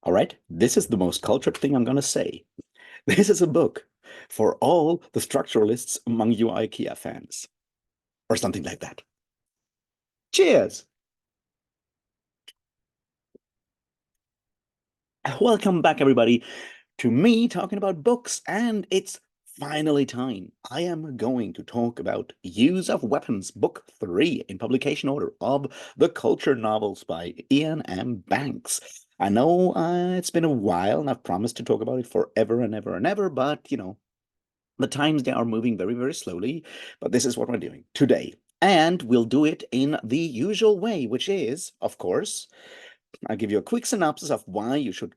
All right, this is the most cultured thing I'm going to say. This is a book for all the structuralists among you IKEA fans, or something like that. Cheers! Welcome back, everybody, to me talking about books, and it's finally time. I am going to talk about Use of Weapons, Book 3 in publication order of the Culture Novels by Iain M. Banks. I know it's been a while, and I've promised to talk about it forever and ever and ever, but the times they are moving very, very slowly, but this is what we're doing today. And we'll do it in the usual way, which is, of course, I'll give you a quick synopsis of why you should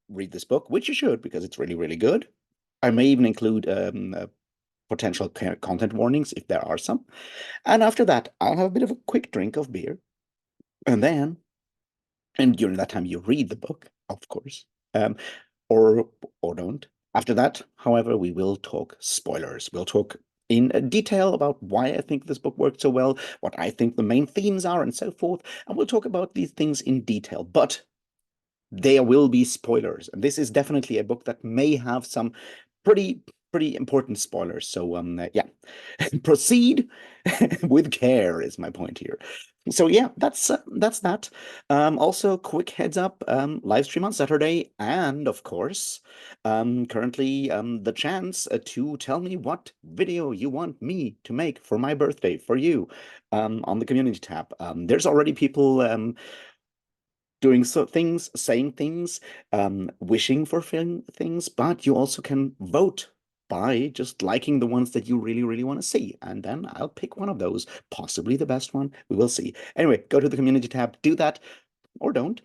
read this book, which you should because it's really, really good. I may even include potential content warnings if there are some. And after that, I'll have a bit of a quick drink of beer. And then, and during that time, you read the book, of course, um, or don't. After that, however, we will talk spoilers. We'll talk in detail about why I think this book worked so well, what I think the main themes are, and so forth. And we'll talk about these things in detail. But there will be spoilers. And this is definitely a book that may have some pretty important spoilers. So yeah, proceed with care is my point here. So yeah, that's that. Also, quick heads up: live stream on Saturday, and of course, currently the chance to tell me what video you want me to make for my birthday for you on the community tab. There's already people doing things, saying things, wishing for things, but you also can vote by just liking the ones that you really, really want to see. And then I'll pick one of those, possibly the best one. We will see. Anyway, go to the community tab, do that, or don't.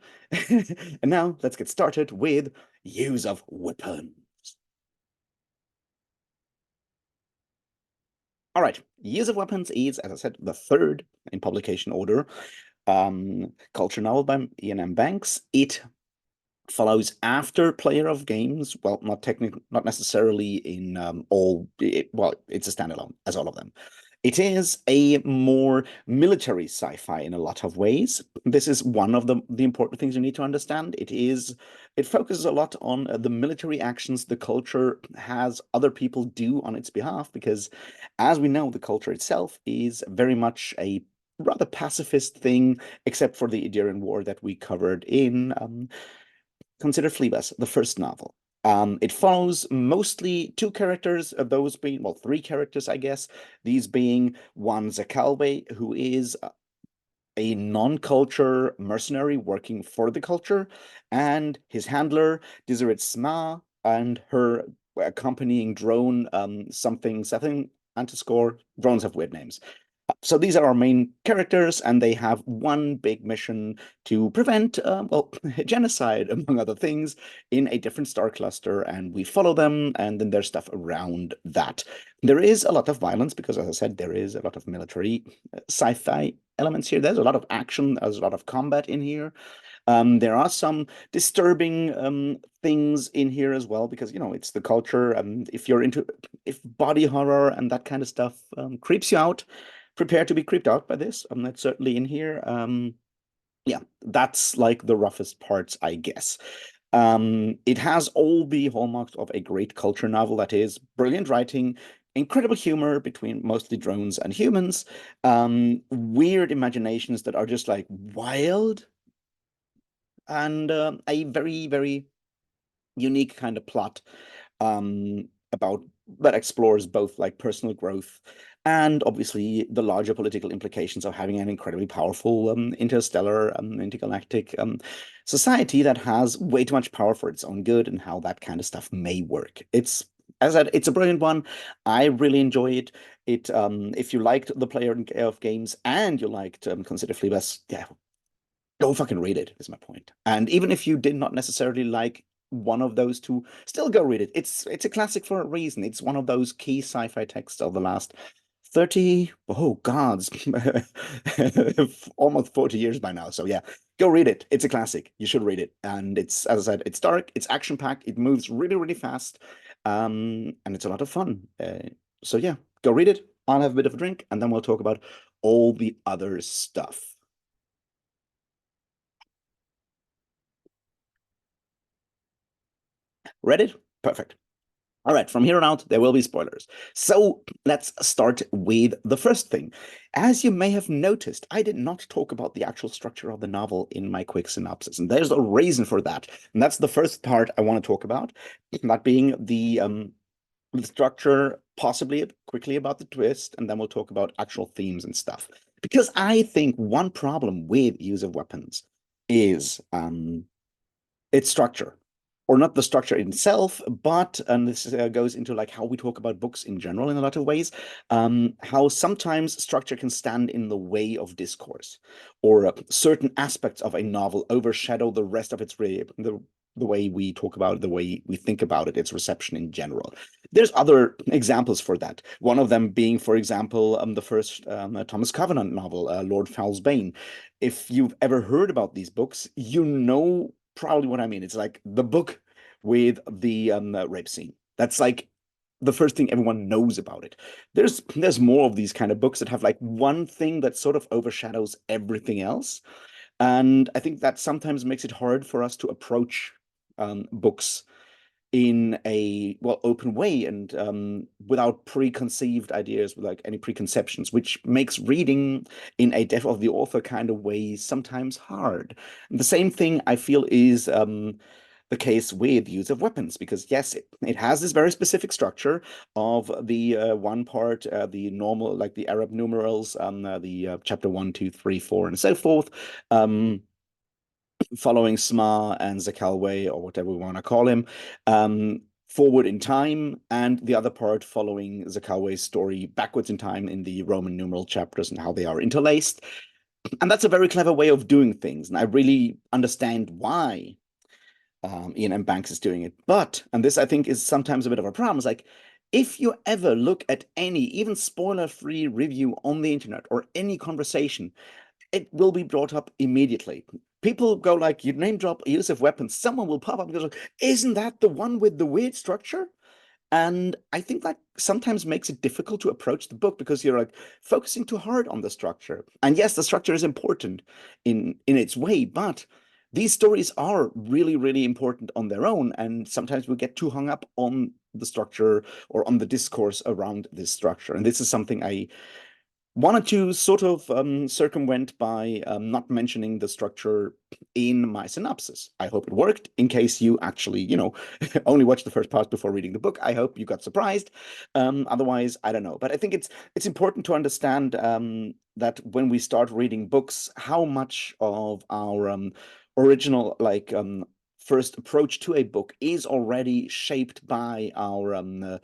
And now let's get started with Use of Weapons. All right, Use of Weapons is, as I said, the third in publication order culture novel by Iain M. Banks. It follows after Player of Games. Well, not necessarily in well, it's a standalone, as all of them. It is a more military sci-fi in a lot of ways. This is one of the important things you need to understand. It focuses a lot on the military actions the culture has other people do on its behalf, because as we know, the culture itself is very much a rather pacifist thing, except for the Idirian War that we covered in consider Fleabus, the first novel. It follows mostly two characters, those being, well, three characters, I guess, these being one Zakalwe, who is a non-culture mercenary working for the culture, and his handler, Deseret Sma, and her accompanying drone, something underscore, drones have weird names. So these are our main characters, and they have one big mission to prevent, well, genocide, among other things, in a different star cluster, and we follow them, and then there's stuff around that. There is a lot of violence, because, as I said, there is a lot of military sci-fi elements here. There's a lot of action, there's a lot of combat in here. There are some disturbing things in here as well, because, it's the culture, and if body horror and that kind of stuff creeps you out, prepare to be creeped out by this. That's certainly in here. Yeah, that's like the roughest parts, I guess. It has all the hallmarks of a great culture novel, that is brilliant writing, incredible humor between mostly drones and humans, weird imaginations that are just like wild, and a very, very unique kind of plot about that explores both like personal growth and obviously the larger political implications of having an incredibly powerful interstellar intergalactic society that has way too much power for its own good, and how that kind of stuff may work. It's, as I said, it's a brilliant one. I really enjoy it. If you liked the Player of Games and you liked Consider Fleabus, yeah, go fucking read it, is my point. And even if you did not necessarily like one of those two, still go read it. It's a classic for a reason. It's one of those key sci-fi texts of the last 30, oh gods, almost 40 years by now. So yeah, go read it. It's a classic. You should read it. And it's, as I said, it's dark, it's action-packed, it moves really, really fast, and it's a lot of fun. So yeah, go read it. I'll have a bit of a drink, and then we'll talk about all the other stuff. Read it? Perfect. All right, from here on out, there will be spoilers. So let's start with the first thing. As you may have noticed, I did not talk about the actual structure of the novel in my quick synopsis, and there's a reason for that. And that's the first part I want to talk about, that being the structure, possibly quickly about the twist, and then we'll talk about actual themes and stuff. Because I think one problem with use of weapons is its structure, or not the structure itself, but and this goes into like how we talk about books in general in a lot of ways, how sometimes structure can stand in the way of discourse, or certain aspects of a novel overshadow the rest of the way we talk about it, the way we think about it, its reception in general. There's other examples for that. One of them being, for example, the first Thomas Covenant novel, Lord Fowl's Bane. If you've ever heard about these books, you know probably what I mean. It's like the book with the rape scene. That's like the first thing everyone knows about it. There's more of these kind of books that have like one thing that sort of overshadows everything else. And I think that sometimes makes it hard for us to approach books in a well open way and without preconceived ideas, with like any preconceptions, which makes reading in a death of the author kind of way sometimes hard. And the same thing I feel is the case with use of weapons, because yes, it has this very specific structure of the one part, the normal, like the Arab numerals, the chapter 1, 2, 3, 4, and so forth. Following Sma and Zakalwe, or whatever we want to call him, forward in time, and the other part following Zakalwe's story backwards in time in the Roman numeral chapters and how they are interlaced. And that's a very clever way of doing things. And I really understand why Iain M. Banks is doing it. But, and this I think is sometimes a bit of a problem, is like, if you ever look at any, even spoiler-free review on the internet or any conversation, it will be brought up immediately. People go like, you name drop use of weapons, someone will pop up and go, isn't that the one with the weird structure? And I think that sometimes makes it difficult to approach the book because you're like focusing too hard on the structure. And yes, the structure is important in its way, but these stories are really, really important on their own. And sometimes we get too hung up on the structure or on the discourse around this structure. And this is something I wanted to sort of circumvent by not mentioning the structure in my synopsis. I hope it worked. In case you actually, only watched the first part before reading the book, I hope you got surprised. Otherwise, I don't know. But I think it's important to understand that when we start reading books, how much of our original first approach to a book is already shaped by our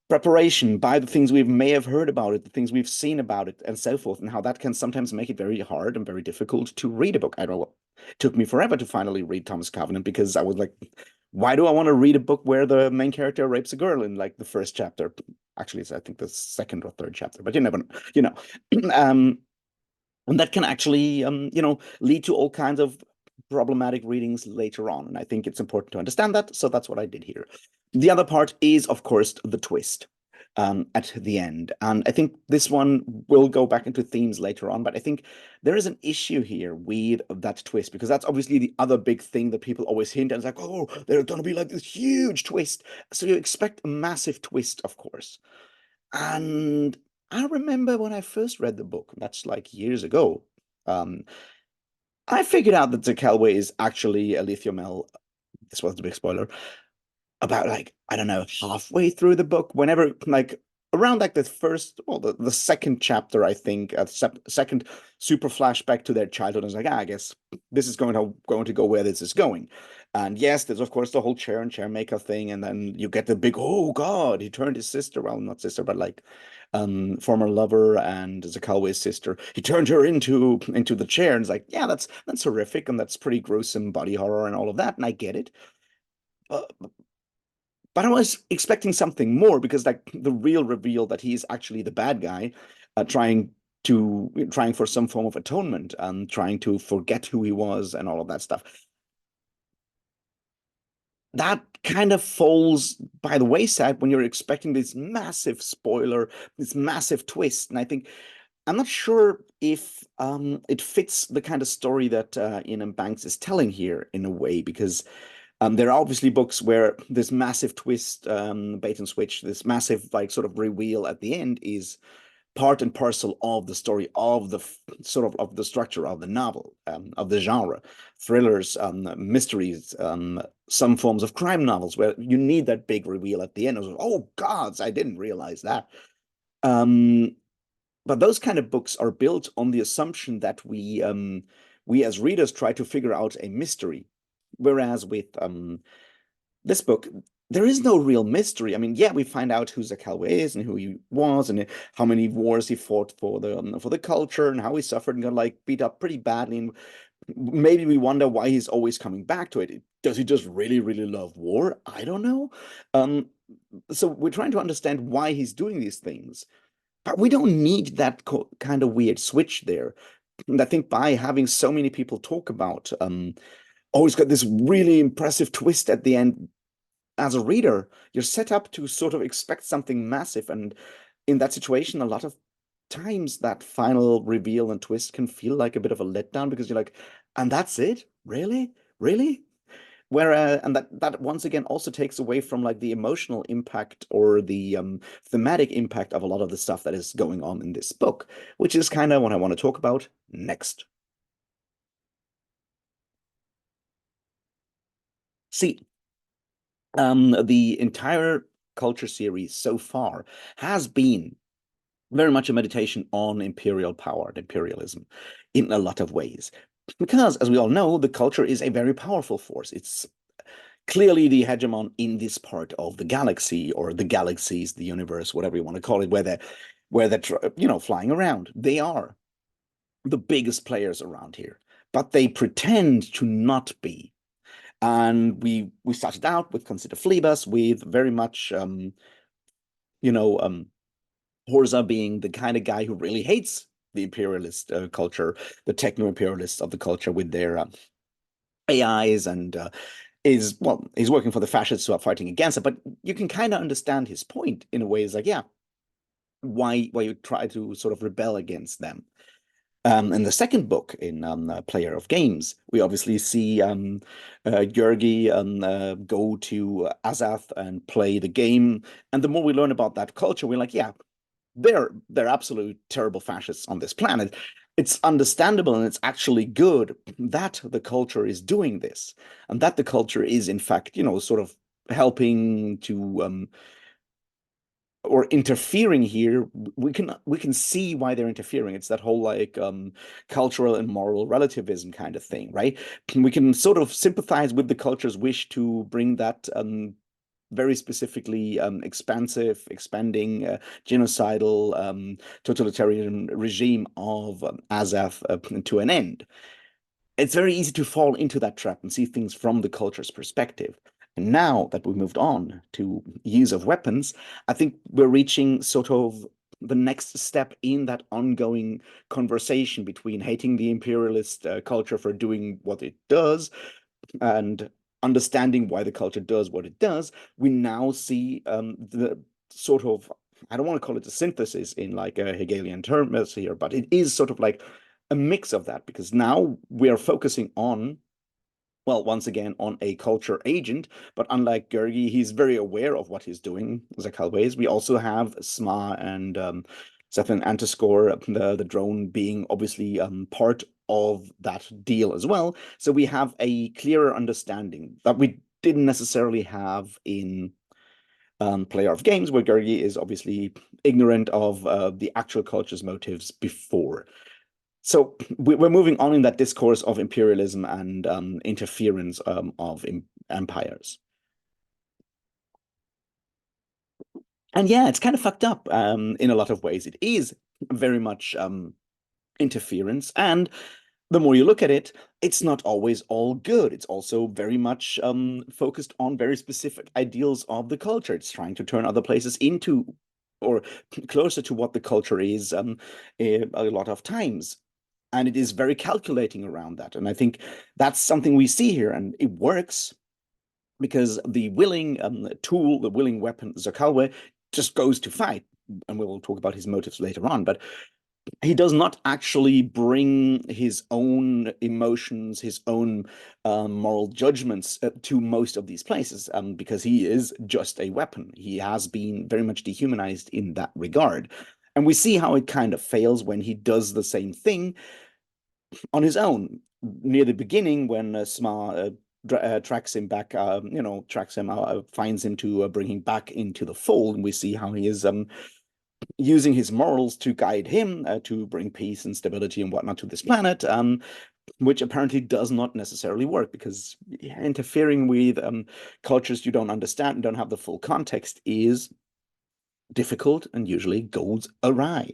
preparation, by the things we may have heard about it, the things we've seen about it, and so forth, and how that can sometimes make it very hard and very difficult to read a book. I know it took me forever to finally read Thomas Covenant because I was like, why do I want to read a book where the main character rapes a girl in like the first chapter? Actually, it's I think the second or third chapter, but you never know. And that can actually, lead to all kinds of problematic readings later on. And I think it's important to understand that. So that's what I did here. The other part is, of course, the twist at the end. And I think this one will go back into themes later on. But I think there is an issue here with that twist, because that's obviously the other big thing that people always hint at. It's like, oh, there's going to be like this huge twist. So you expect a massive twist, of course. And I remember when I first read the book, that's like years ago, um, I figured out that Zakelwe is actually a lithiumel. This was the big spoiler. About like, I don't know, halfway through the book, whenever like around like the first, well, the second chapter, I think, second super flashback to their childhood. I was like, I guess this is going to go where this is going. And yes, there's of course the whole chair and chair maker thing, and then you get the big, oh God, he turned his sister, well, not sister, but like former lover and Zakalwe's sister. He turned her into the chair, and it's like, yeah, that's horrific, and that's pretty gruesome body horror and all of that, and I get it. But I was expecting something more, because like the real reveal that he is actually the bad guy, trying for some form of atonement and trying to forget who he was and all of that stuff. That kind of falls by the wayside when you're expecting this massive spoiler, this massive twist. And I think I'm not sure if it fits the kind of story that Iain M. Banks is telling here in a way, because There are obviously books where this massive twist, bait and switch, this massive like sort of reveal at the end is part and parcel of the story of the sort of the structure of the novel, of the genre, thrillers, mysteries, some forms of crime novels where you need that big reveal at the end. Oh gods, I didn't realize that. Um, but those kind of books are built on the assumption that we as readers try to figure out a mystery, whereas with this book, there is no real mystery. I mean, yeah, we find out who Zakawa is and who he was and how many wars he fought for the culture and how he suffered and got like beat up pretty badly. And maybe we wonder why he's always coming back to it. Does he just really, really love war? I don't know. Um, so we're trying to understand why he's doing these things, but we don't need that kind of weird switch there. And I think by having so many people talk about, oh, he's got this really impressive twist at the end, as a reader, you're set up to sort of expect something massive. And in that situation, a lot of times that final reveal and twist can feel like a bit of a letdown because you're like, and that's it? Really? Really? Whereas, and that once again also takes away from like the emotional impact or the thematic impact of a lot of the stuff that is going on in this book, which is kind of what I want to talk about next. See, the entire culture series so far has been very much a meditation on imperial power and imperialism in a lot of ways. Because, as we all know, the culture is a very powerful force. It's clearly the hegemon in this part of the galaxy or the galaxies, the universe, whatever you want to call it, where they're flying around. They are the biggest players around here, but they pretend to not be. And we started out with Consider Phlebas, with very much you know Horza being the kind of guy who really hates the imperialist culture, the techno-imperialists of the culture with their AIs, and he's working for the fascists who are fighting against it. But you can kind of understand his point in a way. It's like, yeah, why you try to sort of rebel against them. In the second book, in Player of Games, we obviously see Georgi go to Azath and play the game. And the more we learn about that culture, we're like, yeah, they're absolute terrible fascists on this planet. It's understandable and it's actually good that the culture is doing this, and that the culture is, in fact, sort of helping to or interfering here. We can see why they're interfering. It's that whole like cultural and moral relativism kind of thing, right? We can sort of sympathize with the culture's wish to bring that very specifically expansive, expanding, genocidal, totalitarian regime of Azath to an end. It's very easy to fall into that trap and see things from the culture's perspective. And now that we've moved on to use of weapons, I think we're reaching sort of the next step in that ongoing conversation between hating the imperialist culture for doing what it does and understanding why the culture does what it does. We now see the sort of, I don't want to call it a synthesis in like a Hegelian terms here, but it is sort of like a mix of that, because now we are focusing on, well, once again, on a culture agent, but unlike Gergi, he's very aware of what he's doing, Zakalways. We also have Sma and Zephyr Antiscore, the drone, being obviously part of that deal as well. So we have a clearer understanding that we didn't necessarily have in Player of Games, where Gergi is obviously ignorant of the actual culture's motives before. So we're moving on in that discourse of imperialism and interference of empires. And yeah, it's kind of fucked up in a lot of ways. It is very much interference. And the more you look at it, it's not always all good. It's also very much focused on very specific ideals of the culture. It's trying to turn other places into or closer to what the culture is a lot of times. And it is very calculating around that. And I think that's something we see here, and it works because the willing tool, the willing weapon, Zakalwe, just goes to fight. And we'll talk about his motives later on. But he does not actually bring his own emotions, his own moral judgments to most of these places, because he is just a weapon. He has been very much dehumanized in that regard. And we see how it kind of fails when he does the same thing on his own. Near the beginning, when Sma tracks him back, tracks him out, finds him to bring him back into the fold, and we see how he is using his morals to guide him to bring peace and stability and whatnot to this planet, which apparently does not necessarily work because interfering with cultures you don't understand and don't have the full context is difficult and usually goes awry.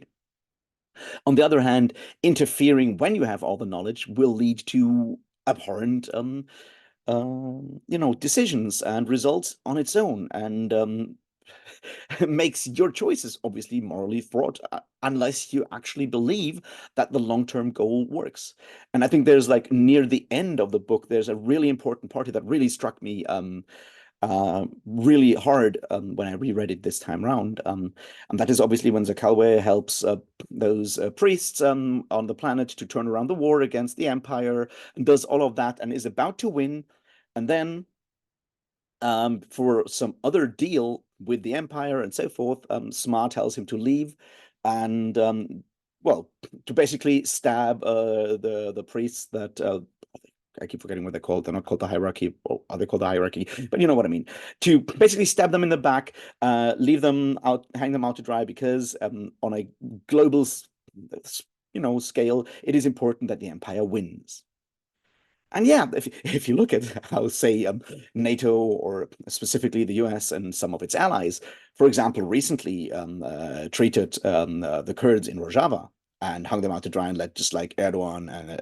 On the other hand, interfering when you have all the knowledge will lead to abhorrent decisions and results on its own, and makes your choices obviously morally fraught unless you actually believe that the long-term goal works. And I think there's like near the end of the book, there's a really important part that really struck me really hard when I reread it this time around. And that is obviously when Zakalwe helps those priests on the planet to turn around the war against the Empire and does all of that and is about to win. And then for some other deal with the Empire and so forth, Sma tells him to leave and well, to basically stab the priests that I keep forgetting what they're called. They're not called the hierarchy. Or are they called the hierarchy? But you know what I mean. To basically stab them in the back, leave them out, hang them out to dry, because on a global, scale, it is important that the Empire wins. And yeah, if you look at how, say, NATO or specifically the US and some of its allies, for example, recently treated the Kurds in Rojava and hung them out to dry and let just like Erdogan and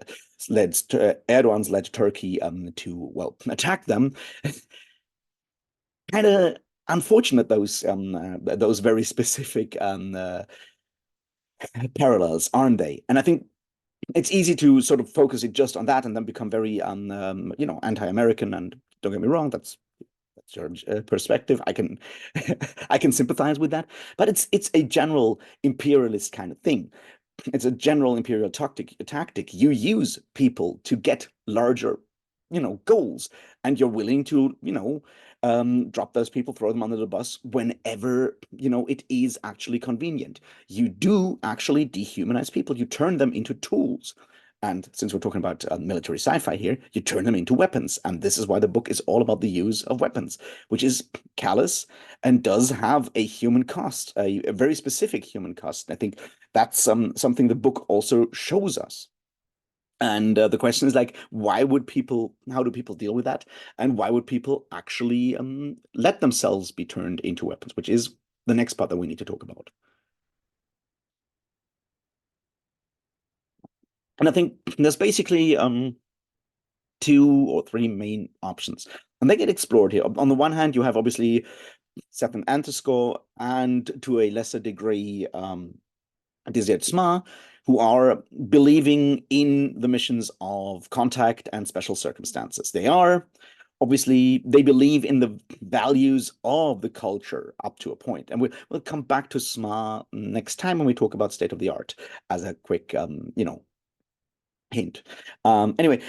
Erdogan's led Turkey to, well, attack them. Kind of unfortunate, those very specific parallels, aren't they? And I think it's easy to sort of focus it just on that and then become very anti-American. And don't get me wrong, that's your perspective. I can I can sympathize with that, but it's a general imperialist kind of thing. It's a general imperial tactic. You use people to get larger, goals, and you're willing to, drop those people, throw them under the bus whenever, it is actually convenient. You do actually dehumanize people. You turn them into tools. And since we're talking about military sci-fi here, you turn them into weapons. And this is why the book is all about the use of weapons, which is callous and does have a human cost, a very specific human cost. And I think that's something the book also shows us. And the question is like, how do people deal with that? And why would people actually let themselves be turned into weapons, which is the next part that we need to talk about. And I think there's basically two or three main options, and they get explored here. On the one hand, you have obviously Seth and Antiscore, and to a lesser degree, Dizet Sma, who are believing in the missions of contact and special circumstances. They believe in the values of the culture up to a point. And we'll come back to Sma next time when we talk about state of the art as a quick, hint. Anyway,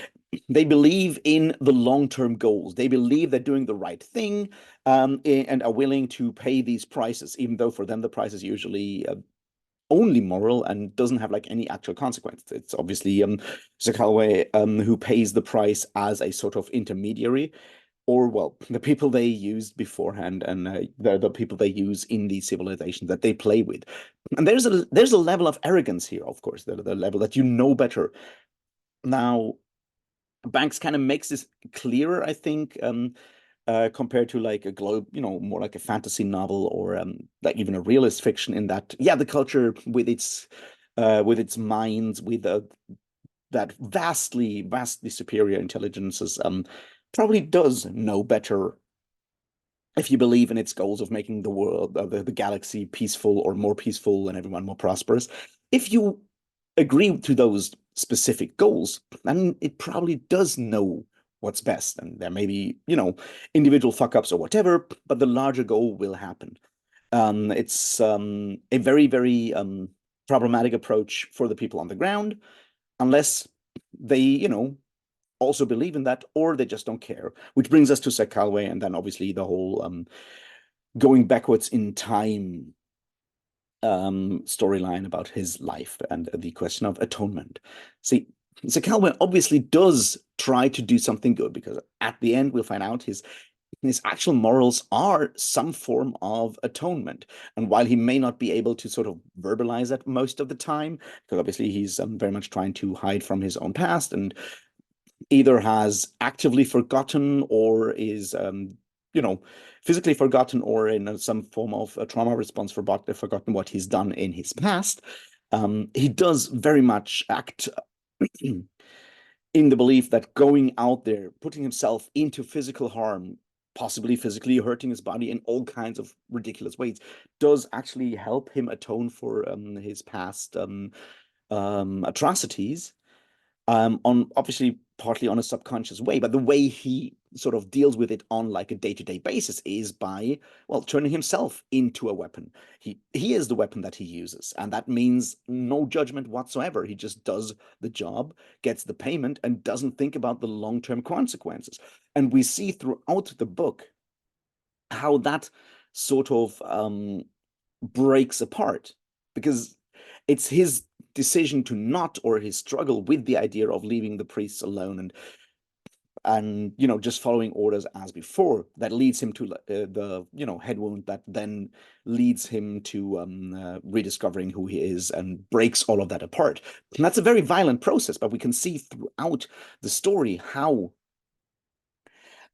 they believe in the long-term goals. They believe they're doing the right thing, and are willing to pay these prices, even though for them the price is usually only moral and doesn't have like any actual consequence. It's obviously Zakalwe who pays the price as a sort of intermediary, or well, the people they used beforehand, and they're the people they use in these civilizations that they play with. And there's a level of arrogance here, of course, the level that you know better. Now, Banks kind of makes this clearer, I think, compared to like a more like a fantasy novel or like even a realist fiction, in that, yeah, the culture with its minds, with that vastly superior intelligences, probably does know better if you believe in its goals of making the world, the galaxy peaceful, or more peaceful, and everyone more prosperous. If you agree to those specific goals, then it probably does know what's best. And there may be, individual fuck ups or whatever, but the larger goal will happen. It's a very, very problematic approach for the people on the ground, unless they, also believe in that, or they just don't care. Which brings us to Sir Calway, and then obviously the whole going backwards in time storyline about his life and the question of atonement. See, Sir Calway obviously does try to do something good, because at the end we'll find out his actual morals are some form of atonement. And while he may not be able to sort of verbalize that most of the time, because obviously he's very much trying to hide from his own past, and either has actively forgotten or is, physically forgotten, or in some form of a trauma response forgotten what he's done in his past, he does very much act in the belief that going out there, putting himself into physical harm, possibly physically hurting his body in all kinds of ridiculous ways, does actually help him atone for his past atrocities, on obviously partly on a subconscious way, but the way he sort of deals with it on like a day-to-day basis is by, well, turning himself into a weapon. He is the weapon that he uses, and that means no judgment whatsoever. He just does the job, gets the payment, and doesn't think about the long-term consequences. And we see throughout the book how that sort of breaks apart, because it's his decision to not, or his struggle with the idea of leaving the priests alone and just following orders as before, that leads him to the head wound, that then leads him to rediscovering who he is, and breaks all of that apart. And that's a very violent process, but we can see throughout the story how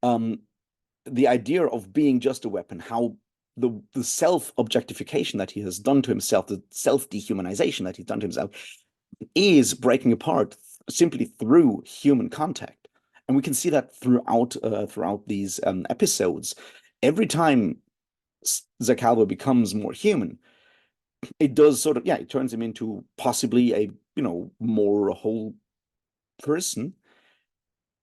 the idea of being just a weapon, how the self-objectification that he has done to himself, the self-dehumanization that he's done to himself, is breaking apart simply through human contact. And we can see that throughout these episodes. Every time Zacalva becomes more human, it does sort of, it turns him into possibly a more whole person.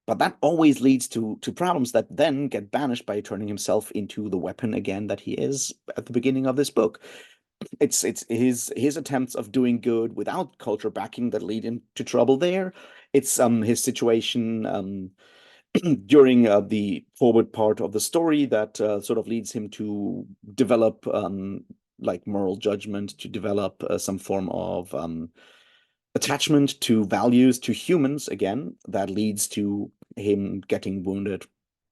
But that always leads to problems that then get banished by turning himself into the weapon again that he is at the beginning of this book. It's his attempts of doing good without culture backing that lead into trouble there. It's his situation during the forward part of the story that sort of leads him to develop like moral judgment, to develop some form of attachment to values, to humans again, that leads to him getting wounded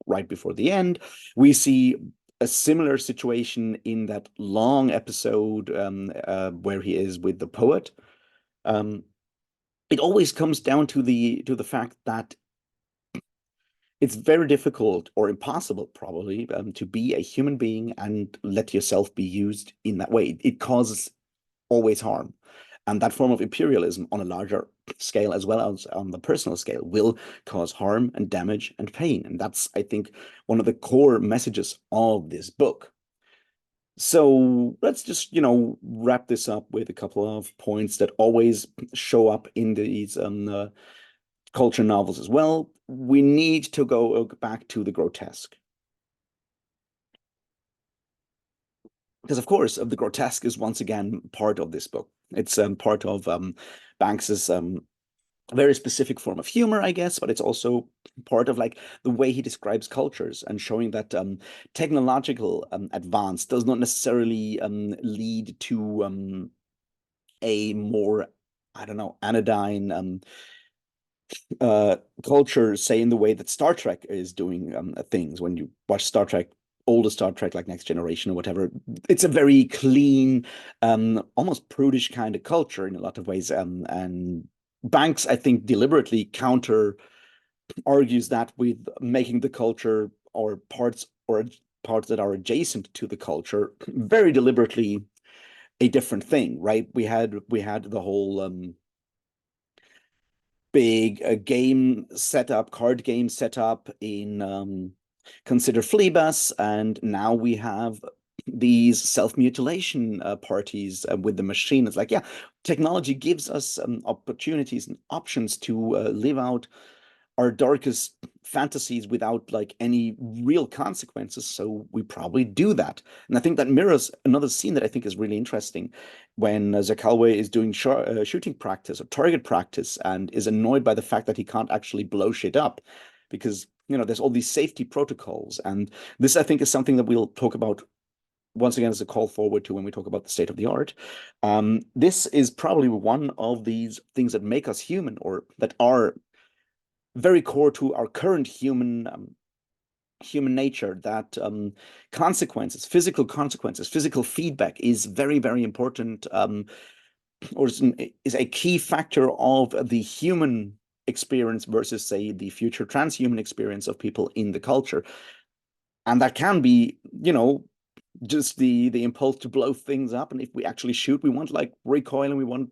right before the end. We see a similar situation in that long episode where he is with the poet. It always comes down to the fact that it's very difficult, or impossible probably, to be a human being and let yourself be used in that way. It causes always harm. And that form of imperialism on a larger scale, as well as on the personal scale, will cause harm and damage and pain. And that's, I think, one of the core messages of this book. So let's just, wrap this up with a couple of points that always show up in these culture novels as well. We need to go back to the grotesque. Because, of course, the grotesque is once again part of this book. It's part of Banks's very specific form of humor, I guess, but it's also part of like the way he describes cultures, and showing that technological advance does not necessarily lead to a more, I don't know, anodyne culture, say in the way that Star Trek is doing things. When you watch Star Trek, older Star Trek, like Next Generation or whatever, it's a very clean, almost prudish kind of culture in a lot of ways. And Banks, I think, deliberately counter argues that with making the culture, or parts that are adjacent to the culture, very deliberately a different thing, right? We had the whole big card game setup in Consider Fleabus, and now we have these self-mutilation parties with the machine. It's like, technology gives us opportunities and options to live out our darkest fantasies without like any real consequences. So we probably do that. And I think that mirrors another scene that I think is really interesting when Zakalwe is doing shooting practice or target practice and is annoyed by the fact that he can't actually blow shit up because, there's all these safety protocols. And this, I think, is something that we'll talk about once again as a call forward to when we talk about the state of the art. This is probably one of these things that make us human or that are very core to our current human nature, that consequences, physical feedback is very, very important, or is a key factor of the human experience versus, say, the future transhuman experience of people in the culture. And that can be, just the impulse to blow things up. And if we actually shoot, we want like recoil and we want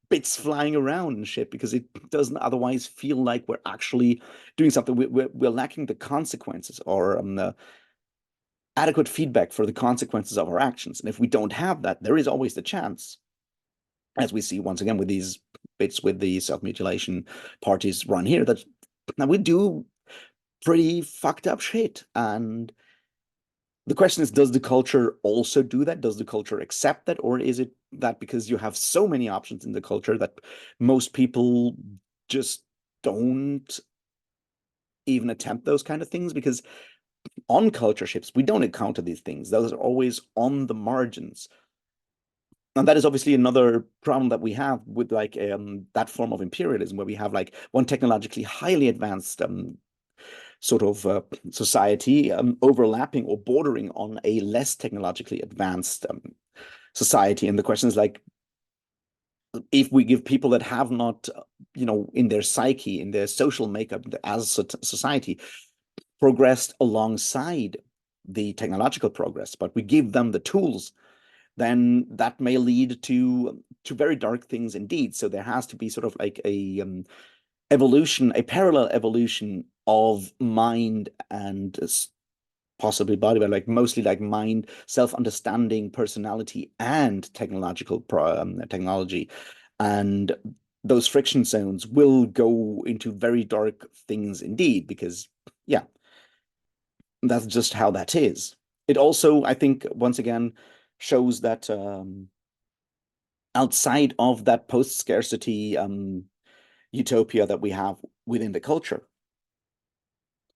bits flying around and shit because it doesn't otherwise feel like we're actually doing something. We're lacking the consequences or the adequate feedback for the consequences of our actions. And if we don't have that, there is always the chance, as we see once again with these bits with the self-mutilation parties run here, that we do pretty fucked up shit. And the question is, does the culture also do that? Does the culture accept that? Or is it that because you have so many options in the culture that most people just don't even attempt those kind of things? Because on culture ships, we don't encounter these things. Those are always on the margins. And that is obviously another problem that we have with like that form of imperialism, where we have like one technologically highly advanced sort of society overlapping or bordering on a less technologically advanced society. And the question is like, if we give people that have not, in their psyche, in their social makeup as society, progressed alongside the technological progress, but we give them the tools, then that may lead to very dark things indeed. So there has to be sort of like a evolution, a parallel evolution of mind and possibly body, but like mostly like mind, self-understanding, personality, and technology. And those friction zones will go into very dark things indeed, because yeah, that's just how that is. It also, I think, once again, shows that outside of that post-scarcity utopia that we have within the culture,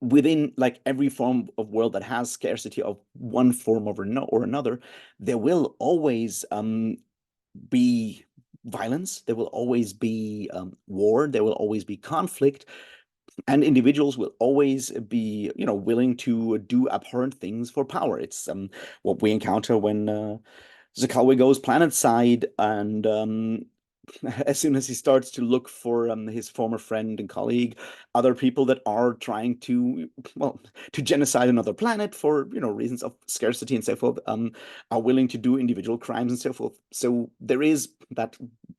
within like every form of world that has scarcity of one form or another, there will always be violence, there will always be war, there will always be conflict, and individuals will always be, willing to do abhorrent things for power. It's what we encounter when Zakalwe goes planet side, and as soon as he starts to look for his former friend and colleague, other people that are trying to, well, to genocide another planet for, reasons of scarcity and so forth, are willing to do individual crimes and so forth. So there is that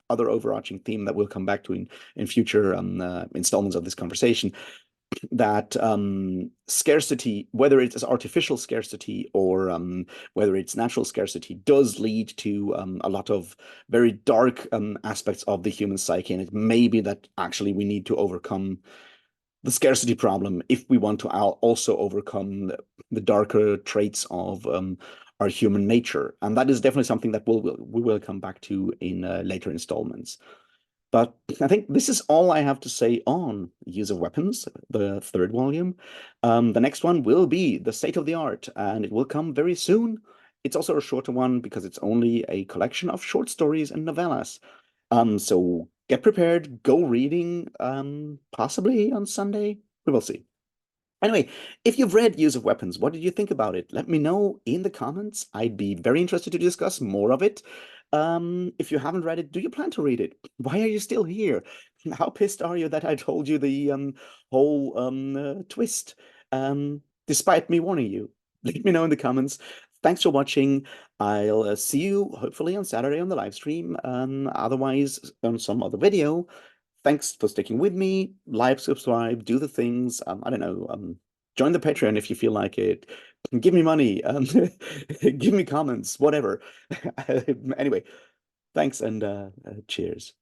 other overarching theme that we'll come back to in future installments of this conversation, that scarcity, whether it's artificial scarcity or whether it's natural scarcity, does lead to a lot of very dark aspects of the human psyche. And it may be that actually we need to overcome the scarcity problem if we want to also overcome the darker traits of our human nature. And that is definitely something that we will come back to in later installments. But I think this is all I have to say on Use of Weapons, the third volume. The next one will be The State of the Art, and it will come very soon. It's also a shorter one because it's only a collection of short stories and novellas. So get prepared, go reading, possibly on Sunday. We will see. Anyway, if you've read Use of Weapons, what did you think about it? Let me know in the comments. I'd be very interested to discuss more of it. If you haven't read it, do you plan to read it? Why are you still here? How pissed are you that I told you the whole twist, despite me warning you? Let me know in the comments. Thanks for watching. I'll see you hopefully on Saturday on the live stream, otherwise on some other video. Thanks for sticking with me. Like, subscribe, do the things. I don't know. Join the Patreon if you feel like it. Give me money. Give me comments, whatever. Anyway, thanks and cheers.